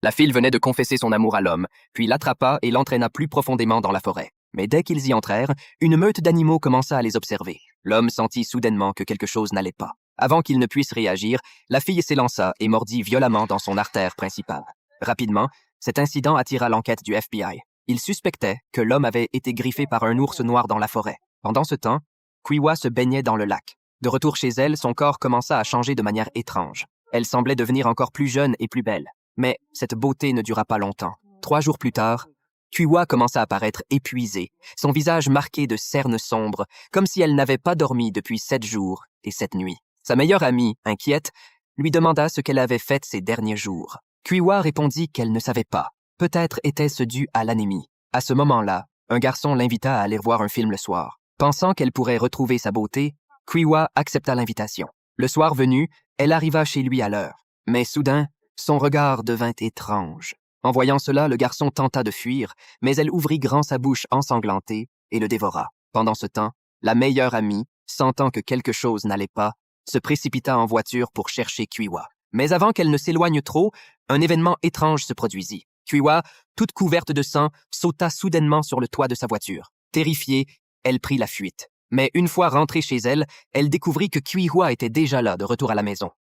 La fille venait de confesser son amour à l'homme, puis l'attrapa et l'entraîna plus profondément dans la forêt. Mais dès qu'ils y entrèrent, une meute d'animaux commença à les observer. L'homme sentit soudainement que quelque chose n'allait pas. Avant qu'il ne puisse réagir, la fille s'élança et mordit violemment dans son artère principale. Rapidement, cet incident attira l'enquête du FBI. Il suspectait que l'homme avait été griffé par un ours noir dans la forêt. Pendant ce temps, Quiwa se baignait dans le lac. De retour chez elle, son corps commença à changer de manière étrange. Elle semblait devenir encore plus jeune et plus belle. Mais cette beauté ne dura pas longtemps. 3 jours plus tard, Quiwa commença à paraître épuisée, son visage marqué de cernes sombres, comme si elle n'avait pas dormi depuis 7 jours et 7 nuits. Sa meilleure amie, inquiète, lui demanda ce qu'elle avait fait ces derniers jours. Quiwa répondit qu'elle ne savait pas. Peut-être était-ce dû à l'anémie. À ce moment-là, un garçon l'invita à aller voir un film le soir. Pensant qu'elle pourrait retrouver sa beauté, Quiwa accepta l'invitation. Le soir venu, elle arriva chez lui à l'heure. Mais soudain, son regard devint étrange. En voyant cela, le garçon tenta de fuir, mais elle ouvrit grand sa bouche ensanglantée et le dévora. Pendant ce temps, la meilleure amie, sentant que quelque chose n'allait pas, se précipita en voiture pour chercher Quiwa. Mais avant qu'elle ne s'éloigne trop, un événement étrange se produisit. Quiwa, toute couverte de sang, sauta soudainement sur le toit de sa voiture. Terrifiée, elle prit la fuite. Mais une fois rentrée chez elle, elle découvrit que Quiwa était déjà là, de retour à la maison.